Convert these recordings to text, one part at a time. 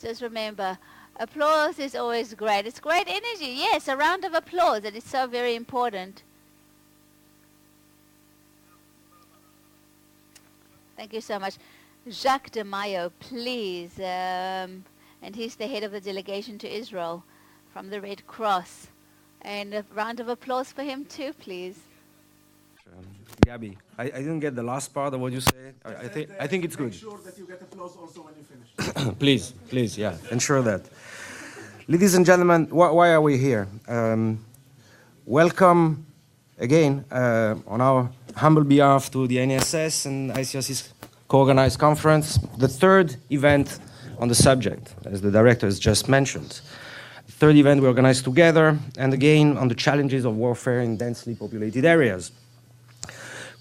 just remember, applause is always great. It's great energy. Yes, a round of applause. It is so very important. Thank you so much. Jacques de Maio, please. And he's the head of the delegation to Israel from the Red Cross. And a round of applause for him too, please. Gabby, I didn't get the last part of what you said. I think it's good. Make sure that you get applause also when you finish. Please, yeah, ensure that. Ladies and gentlemen, why are we here? Welcome again on our humble behalf to the NSS and ICRC's co-organized conference, the third event on the subject, as the director has just mentioned. The third event we organized together, and again on the challenges of warfare in densely populated areas.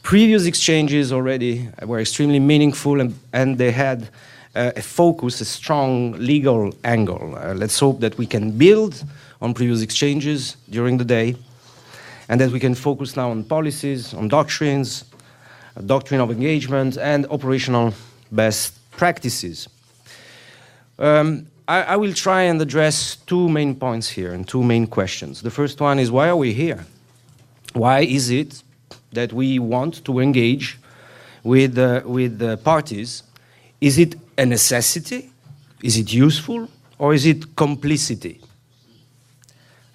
Previous exchanges already were extremely meaningful, and they had a focus, a strong legal angle. Let's hope that we can build on previous exchanges during the day, and that we can focus now on policies, on doctrines, doctrine of engagement, and operational best practices. I will try and address two main points here and two main questions. The first one is, why are we here? Why is it that we want to engage with the parties? Is it a necessity? Is it useful? Or is it complicity?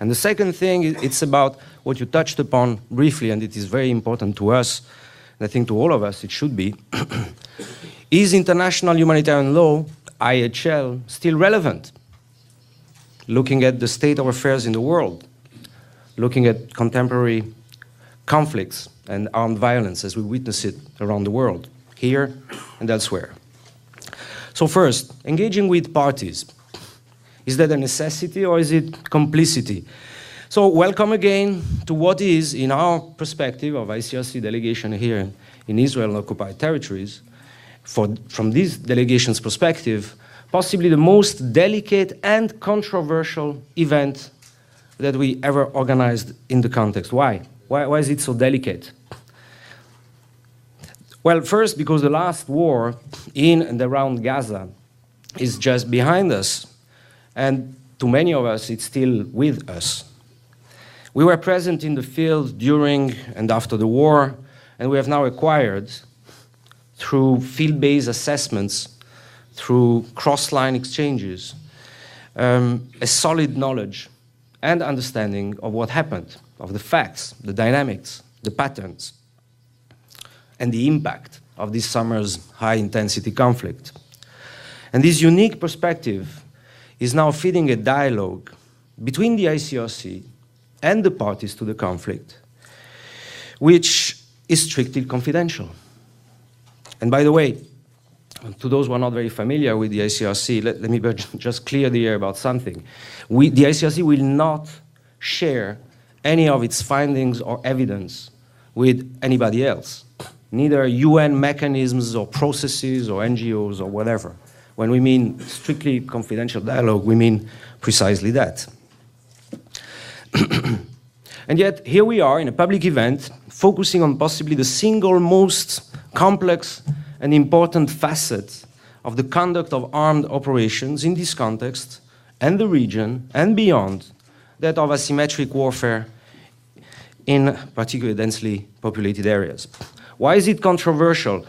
And the second thing, it's about what you touched upon briefly, and it is very important to us, and I think to all of us it should be. Is international humanitarian law, IHL, still relevant? Looking at the state of affairs in the world, looking at contemporary conflicts and armed violence as we witness it around the world, here and elsewhere. So first, engaging with parties. Is that a necessity or is it complicity? So welcome again to what is, in our perspective of ICRC delegation here in Israel and occupied territories, from this delegation's perspective, possibly the most delicate and controversial event that we ever organized in the context. Why? Why is it so delicate? Well, first, because the last war in and around Gaza is just behind us, and to many of us, it's still with us. We were present in the field during and after the war, and we have now acquired, through field-based assessments, through cross-line exchanges, a solid knowledge and understanding of what happened, of the facts, the dynamics, the patterns, and the impact of this summer's high-intensity conflict. And this unique perspective is now feeding a dialogue between the ICRC and the parties to the conflict, which is strictly confidential. And by the way, to those who are not very familiar with the ICRC, let me just clear the air about something. The ICRC will not share any of its findings or evidence with anybody else, neither UN mechanisms or processes or NGOs or whatever. When we mean strictly confidential dialogue, we mean precisely that. And yet, here we are in a public event focusing on possibly the single most complex and important facet of the conduct of armed operations in this context and the region and beyond, that of asymmetric warfare in particularly densely populated areas. Why is it controversial?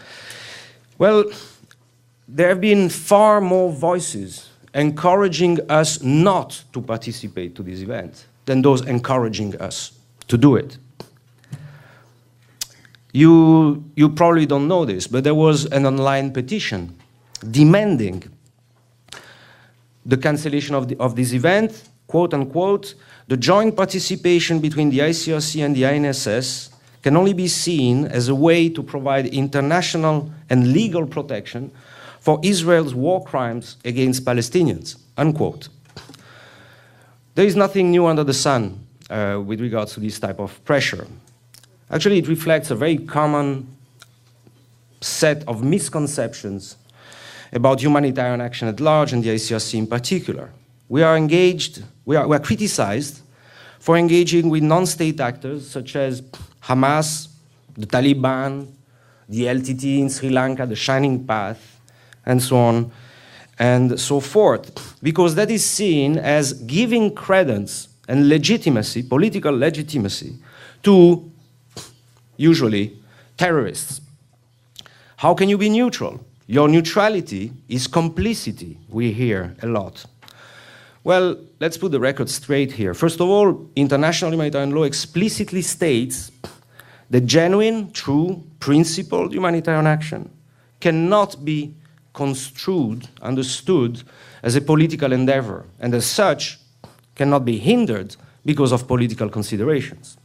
Well, there have been far more voices encouraging us not to participate to this event than those encouraging us to do it. You probably don't know this, but there was an online petition demanding the cancellation of this event, quote unquote, the joint participation between the ICRC and the INSS can only be seen as a way to provide international and legal protection for Israel's war crimes against Palestinians, unquote. There is nothing new under the sun with regards to this type of pressure. Actually, it reflects a very common set of misconceptions about humanitarian action at large and the ICRC in particular. We are criticized for engaging with non-state actors such as Hamas, the Taliban, the LTT in Sri Lanka, the Shining Path, and so on, and so forth, because that is seen as giving credence and legitimacy, political legitimacy, to usually terrorists. How can you be neutral? Your neutrality is complicity, we hear a lot. Well, let's put the record straight here. First of all, international humanitarian law explicitly states that genuine, true, principled humanitarian action cannot be construed, understood as a political endeavor, and as such cannot be hindered because of political considerations.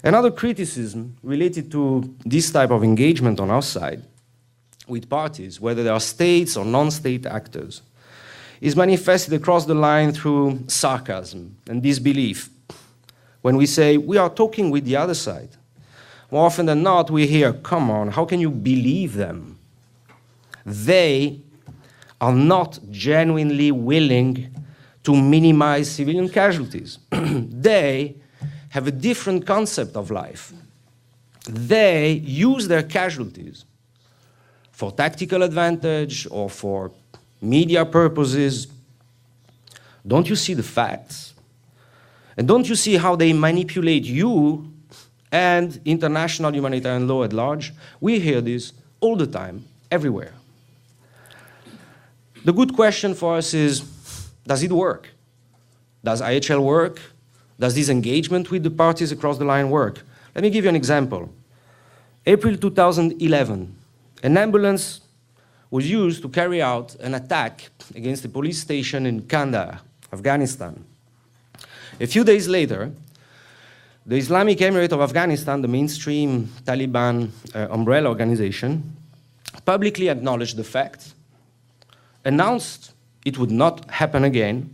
Another criticism related to this type of engagement on our side with parties, whether they are states or non-state actors, is manifested across the line through sarcasm and disbelief. When we say, we are talking with the other side, more often than not, we hear, come on, how can you believe them? They are not genuinely willing to minimize civilian casualties. They have a different concept of life. They use their casualties for tactical advantage or for media purposes. Don't you see the facts? And don't you see how they manipulate you and international humanitarian law at large? We hear this all the time, everywhere. The good question for us is, does it work? Does IHL work? Does this engagement with the parties across the line work? Let me give you an example. April 2011, an ambulance was used to carry out an attack against a police station in Kandahar, Afghanistan. A few days later, the Islamic Emirate of Afghanistan, the mainstream Taliban umbrella organization, publicly acknowledged the fact, announced it would not happen again,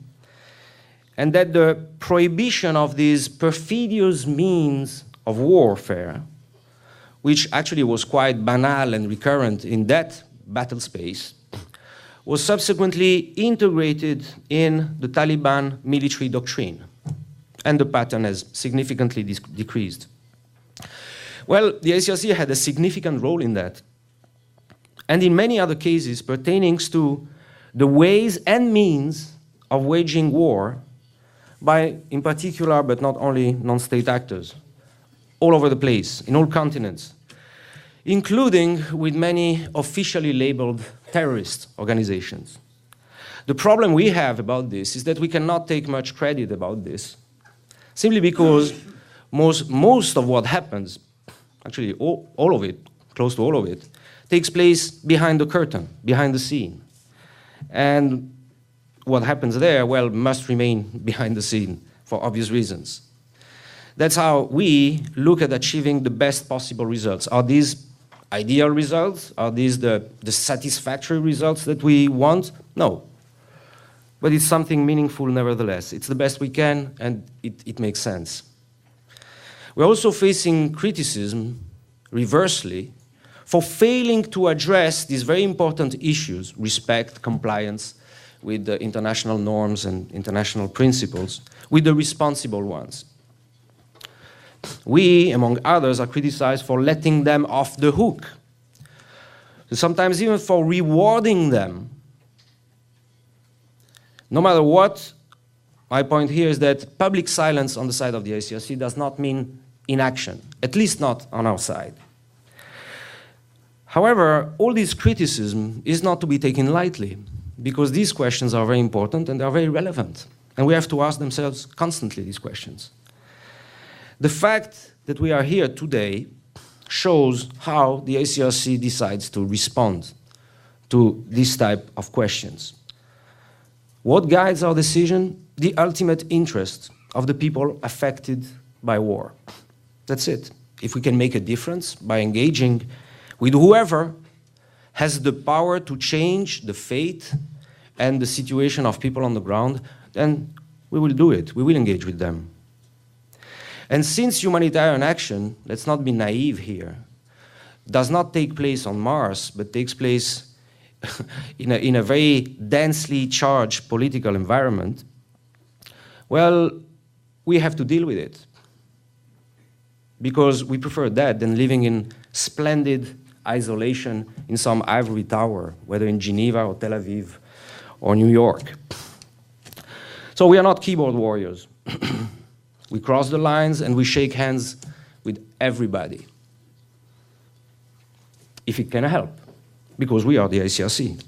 and that the prohibition of these perfidious means of warfare, which actually was quite banal and recurrent in that battle space, was subsequently integrated in the Taliban military doctrine, and the pattern has significantly decreased. Well, the ICRC had a significant role in that, and in many other cases pertaining to the ways and means of waging war by, in particular, but not only, non-state actors, all over the place, in all continents, including with many officially labeled terrorist organizations. The problem we have about this is that we cannot take much credit about this, simply because most of what happens, actually all of it, close to all of it, takes place behind the curtain, behind the scene. And what happens there, well, must remain behind the scene for obvious reasons. That's how we look at achieving the best possible results. Are these ideal results? Are these the satisfactory results that we want? No. But it's something meaningful nevertheless. It's the best we can, and it makes sense. We're also facing criticism, reversely, for failing to address these very important issues, respect, compliance with the international norms and international principles, with the responsible ones. We, among others, are criticized for letting them off the hook, sometimes even for rewarding them. No matter what, my point here is that public silence on the side of the ICRC does not mean inaction, at least not on our side. However, all this criticism is not to be taken lightly, because these questions are very important and they are very relevant. And we have to ask themselves constantly these questions. The fact that we are here today shows how the ICRC decides to respond to this type of questions. What guides our decision? The ultimate interest of the people affected by war. That's it. If we can make a difference by engaging with whoever has the power to change the fate and the situation of people on the ground, then we will do it. We will engage with them. And since humanitarian action, let's not be naive here, does not take place on Mars, but takes place in a very densely charged political environment, well, we have to deal with it. Because we prefer that than living in splendid, isolation in some ivory tower, whether in Geneva or Tel Aviv or New York. So we are not keyboard warriors. We cross the lines and we shake hands with everybody, if it can help, because we are the ICRC.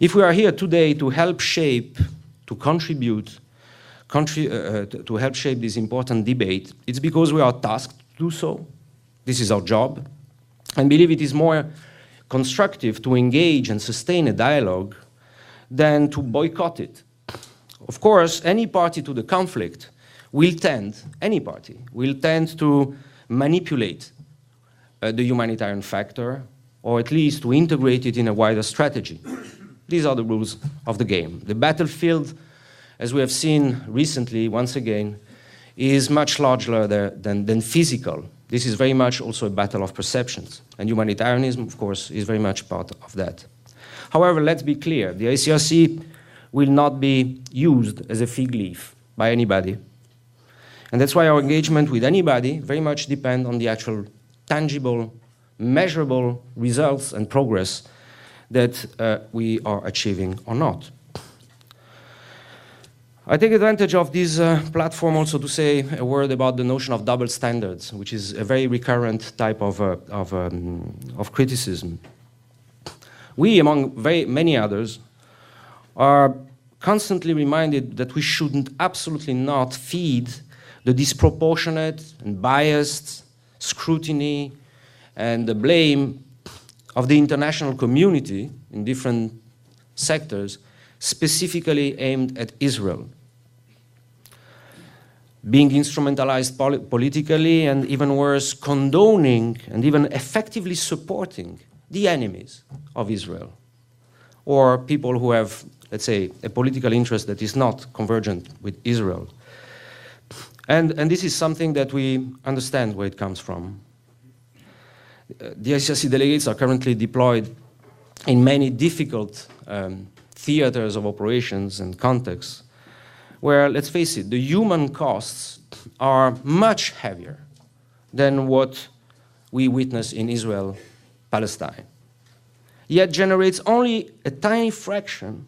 If we are here today to help shape, to contribute, to help shape this important debate, it's because we are tasked to do so. This is our job. And believe it is more constructive to engage and sustain a dialogue than to boycott it. Of course, any party to the conflict will tend, any party, will tend to manipulate the humanitarian factor, or at least to integrate it in a wider strategy. These are the rules of the game. The battlefield, as we have seen recently, once again, is much larger than physical. This is very much also a battle of perceptions. And humanitarianism, of course, is very much part of that. However, let's be clear. The ICRC will not be used as a fig leaf by anybody. And that's why our engagement with anybody very much depends on the actual tangible, measurable results and progress that we are achieving or not. I take advantage of this platform also to say a word about the notion of double standards, which is a very recurrent type of criticism. We, among many others, are constantly reminded that we shouldn't absolutely not feed the disproportionate and biased scrutiny and the blame of the international community in different sectors, specifically aimed at Israel, being instrumentalized politically, and even worse, condoning and even effectively supporting the enemies of Israel, or people who have, let's say, a political interest that is not convergent with Israel. And this is something that we understand where it comes from. The ICRC delegates are currently deployed in many difficult theaters of operations and contexts where, let's face it, the human costs are much heavier than what we witness in Israel, Palestine, yet generates only a tiny fraction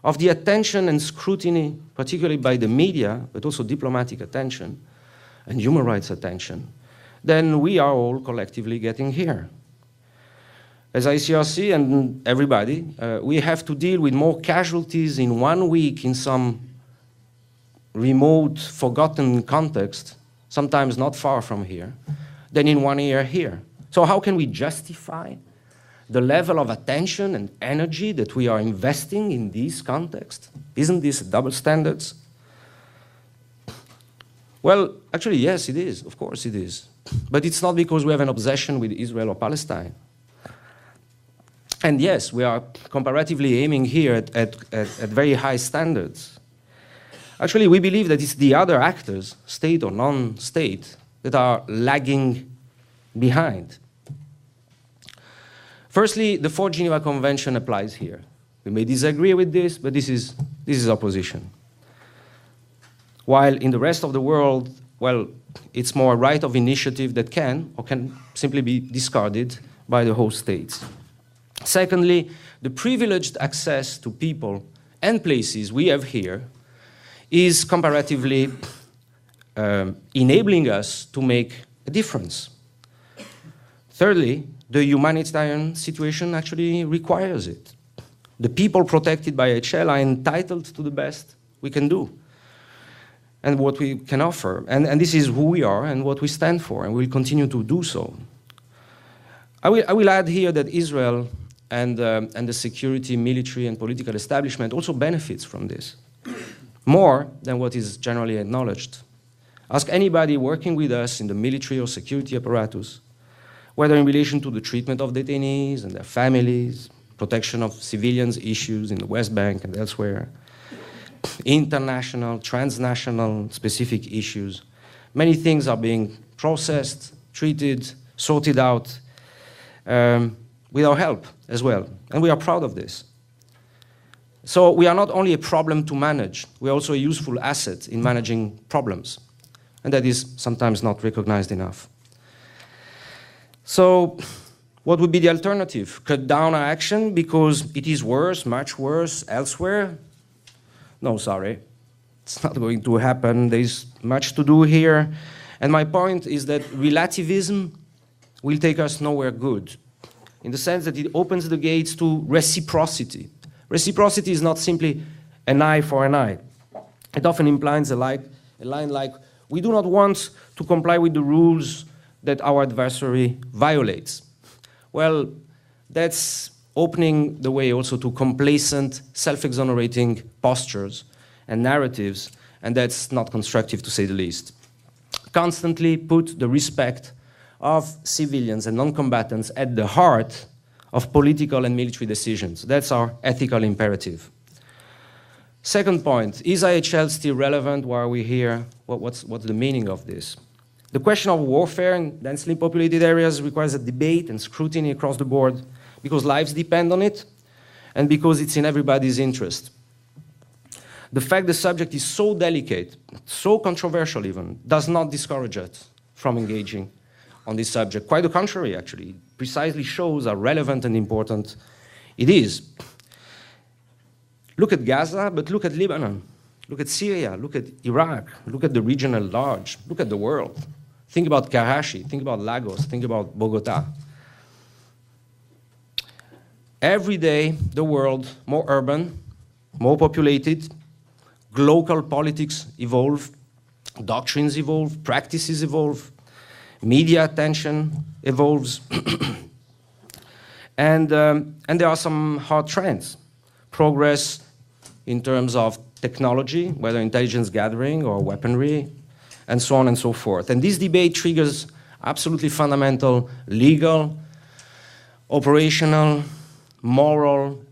of the attention and scrutiny, particularly by the media, but also diplomatic attention and human rights attention, than we are all collectively getting here. As ICRC and everybody, we have to deal with more casualties in 1 week in some remote, forgotten context, sometimes not far from here, than in 1 year here. So how can we justify the level of attention and energy that we are investing in this context? Isn't this double standards? Well, actually, yes, it is. Of course it is. But it's not because we have an obsession with Israel or Palestine. And yes, we are comparatively aiming here at very high standards. Actually, we believe that it's the other actors, state or non-state, that are lagging behind. Firstly, the Fourth Geneva Convention applies here. We may disagree with this, but this is our position. While in the rest of the world, well, it's more a right of initiative that can simply be discarded by the host states. Secondly, the privileged access to people and places we have here is comparatively enabling us to make a difference. Thirdly, the humanitarian situation actually requires it. The people protected by HL are entitled to the best we can do and what we can offer. And this is who we are and what we stand for, and we'll continue to do so. I will add here that Israel and the security, military, and political establishment also benefits from this, more than what is generally acknowledged. Ask anybody working with us in the military or security apparatus, whether in relation to the treatment of detainees and their families, protection of civilians issues in the West Bank and elsewhere, international, transnational specific issues. Many things are being processed, treated, sorted out with our help as well, and we are proud of this. So we are not only a problem to manage, we are also a useful asset in managing problems, and that is sometimes not recognized enough. So What would be the alternative? Cut down our action because it is worse, much worse elsewhere? No, sorry. It's not going to happen. There's much to do here. And my point is that relativism will take us nowhere good, in the sense that it opens the gates to reciprocity. Reciprocity is not simply an eye for an eye. It often implies a line like, we do not want to comply with the rules that our adversary violates. Well, that's opening the way also to complacent, self-exonerating postures and narratives, and that's not constructive, to say the least. Constantly put the respect of civilians and non-combatants at the heart of political and military decisions. That's our ethical imperative. Second point, is IHL still relevant? Why are we here? What's the meaning of this? The question of warfare in densely populated areas requires a debate and scrutiny across the board because lives depend on it and because it's in everybody's interest. The fact the subject is so delicate, so controversial even, does not discourage us from engaging on this subject. Quite the contrary, actually. It precisely shows how relevant and important it is. Look at Gaza, but look at Lebanon. Look at Syria, look at Iraq, look at the region at large, look at the world. Think about Karachi, think about Lagos, think about Bogota. Every day, the world, more urban, more populated, local politics evolve, doctrines evolve, practices evolve, media attention evolves, and there are some hard trends. Progress in terms of technology, whether intelligence gathering or weaponry, and so on and so forth. And this debate triggers absolutely fundamental legal, operational, moral,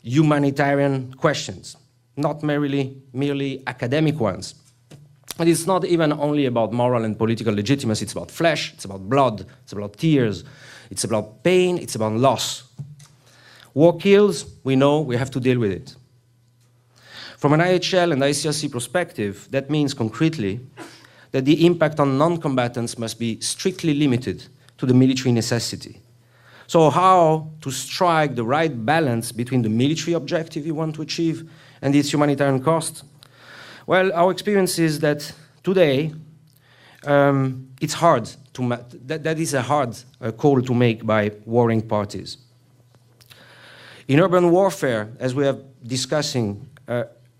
humanitarian questions, not merely academic ones. And it's not even only about moral and political legitimacy, it's about flesh, it's about blood, it's about tears, it's about pain, it's about loss. War kills, we know, we have to deal with it. From an IHL and ICRC perspective, that means concretely that the impact on non-combatants must be strictly limited to the military necessity. So how to strike the right balance between the military objective you want to achieve and its humanitarian cost? Well, our experience is that today, it's hard to that is a hard call to make by warring parties. In urban warfare, as we are discussing,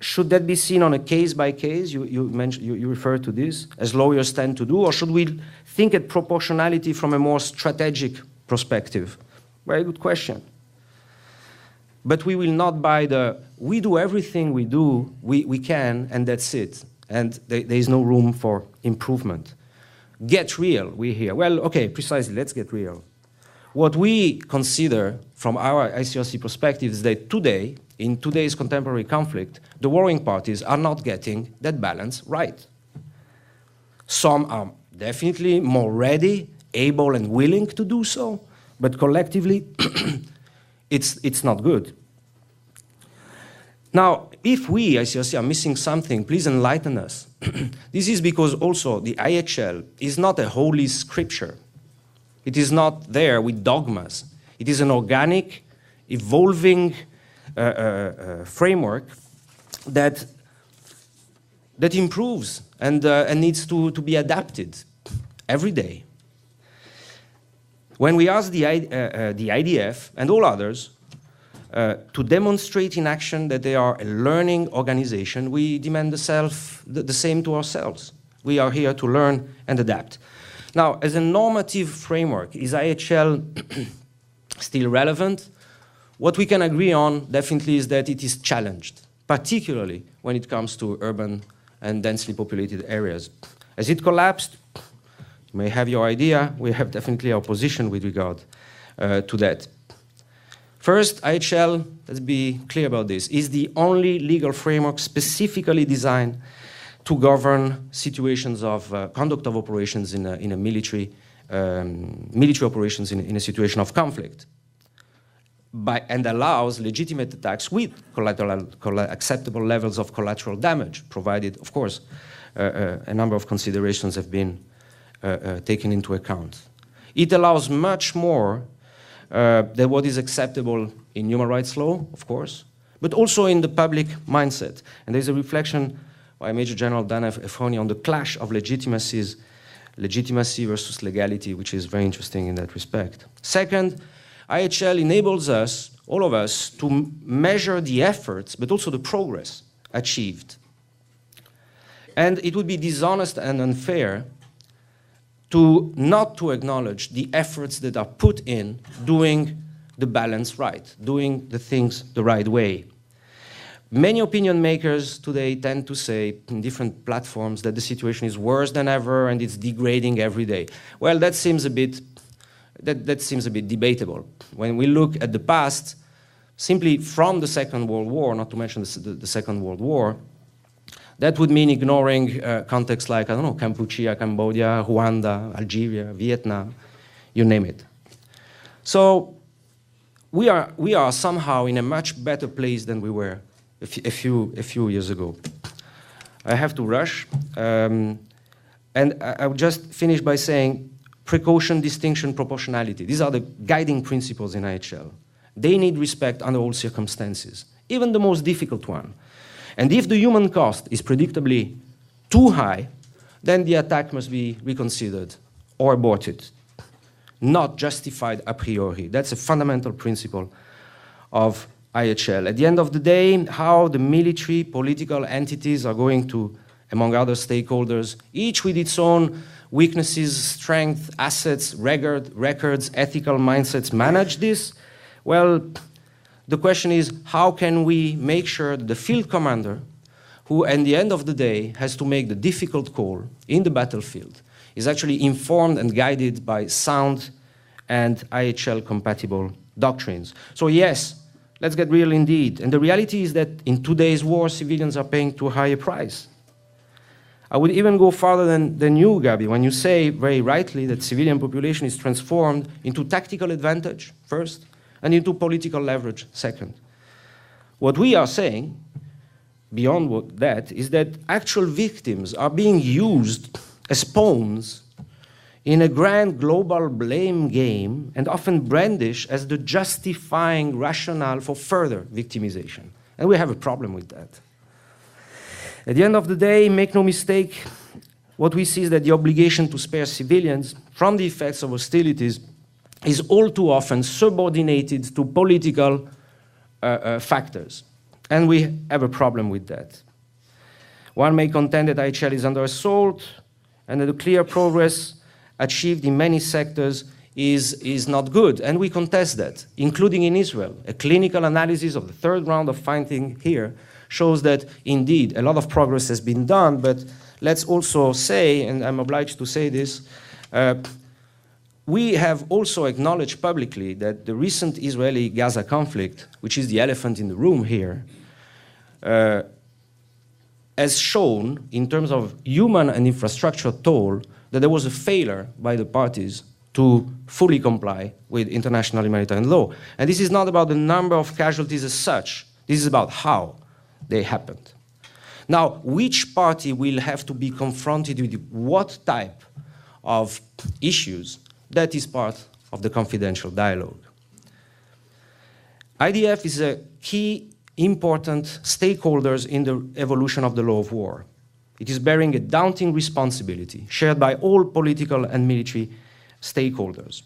should that be seen on a case-by-case? You refer to this, as lawyers tend to do, or should we think at proportionality from a more strategic perspective? Very good question. But we will not buy we do everything we can, and that's it. And there is no room for improvement. Get real, we hear. Well, okay, precisely, let's get real. What we consider from our ICRC perspective is that today, in today's contemporary conflict, the warring parties are not getting that balance right. Some are definitely more ready, able, and willing to do so, but collectively, it's not good. Now, if we, ICRC, are missing something, please enlighten us. This is because also the IHL is not a holy scripture. It is not there with dogmas. It is an organic, evolving framework that improves and needs to be adapted every day. When we ask the IDF and all others to demonstrate in action that they are a learning organization, we demand the same to ourselves. We are here to learn and adapt. Now, as a normative framework, is IHL still relevant? What we can agree on definitely is that it is challenged, particularly when it comes to urban and densely populated areas. As it collapsed, you may have your idea, we have definitely our position with regard to that. First, IHL, let's be clear about this, is the only legal framework specifically designed to govern situations of conduct of operations in a military operations in a situation of conflict, and allows legitimate attacks with acceptable levels of collateral damage, provided, of course, a number of considerations have been taken into account. It allows much more that what is acceptable in human rights law, of course, but also in the public mindset. And there's a reflection by Major General Dana Efroni on the clash of legitimacy versus legality, which is very interesting in that respect. Second, IHL enables us, all of us, to measure the efforts, but also the progress achieved. And it would be dishonest and unfair not to acknowledge the efforts that are put in doing the balance right, doing the things the right way. Many opinion makers today tend to say in different platforms that the situation is worse than ever and it's degrading every day. Well, that seems a bit debatable. When we look at the past, simply from the Second World War, not to mention the Second World War, that would mean ignoring contexts like, I don't know, Cambodia, Rwanda, Algeria, Vietnam, you name it. So we are somehow in a much better place than we were a few years ago. I have to rush, and I'll just finish by saying precaution, distinction, proportionality. These are the guiding principles in IHL. They need respect under all circumstances, even the most difficult one. And if the human cost is predictably too high, then the attack must be reconsidered or aborted, not justified a priori. That's a fundamental principle of IHL. At the end of the day, how the military, political entities are going to, among other stakeholders, each with its own weaknesses, strengths, assets, records, ethical mindsets, manage this, well, the question is, how can we make sure that the field commander, who at the end of the day has to make the difficult call in the battlefield, is actually informed and guided by sound and IHL-compatible doctrines? So yes, let's get real indeed. And the reality is that in today's war, civilians are paying too high a price. I would even go farther than you, Gabi, when you say very rightly that civilian population is transformed into tactical advantage, first, and into political leverage, second. What we are saying, beyond that, is that actual victims are being used as pawns in a grand global blame game and often brandished as the justifying rationale for further victimization. And we have a problem with that. At the end of the day, make no mistake, what we see is that the obligation to spare civilians from the effects of hostilities is all too often subordinated to political factors. And we have a problem with that. One may contend that IHL is under assault and that the clear progress achieved in many sectors is not good. And we contest that, including in Israel. A clinical analysis of the third round of fighting here shows that, indeed, a lot of progress has been done. But let's also say, and I'm obliged to say this, we have also acknowledged publicly that the recent Israeli-Gaza conflict, which is the elephant in the room here, has shown, in terms of human and infrastructure toll, that there was a failure by the parties to fully comply with international humanitarian law. And this is not about the number of casualties as such. This is about how they happened. Now, which party will have to be confronted with what type of issues? That is part of the confidential dialogue. IDF is a key important stakeholder in the evolution of the law of war. It is bearing a daunting responsibility shared by all political and military stakeholders.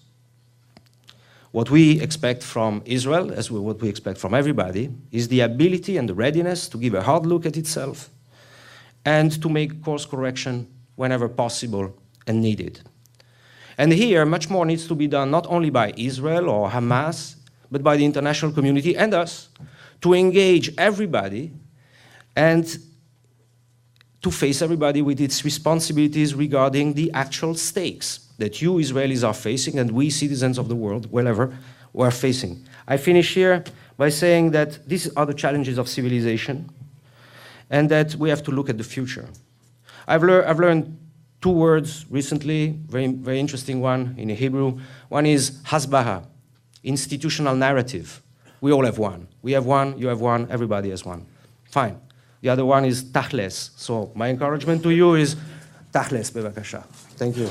What we expect from Israel, as what we expect from everybody, is the ability and the readiness to give a hard look at itself and to make course correction whenever possible and needed. And here, much more needs to be done not only by Israel or Hamas, but by the international community and us, to engage everybody and to face everybody with its responsibilities regarding the actual stakes that you Israelis are facing and we citizens of the world, wherever, we are facing. I finish here by saying that these are the challenges of civilization and that we have to look at the future. I've learned two words recently, very interesting one in Hebrew. One is hasbara, institutional narrative. We all have one. We have one, you have one, everybody has one. Fine. The other one is tachles. So my encouragement to you is tachles, bevakasha. Thank you.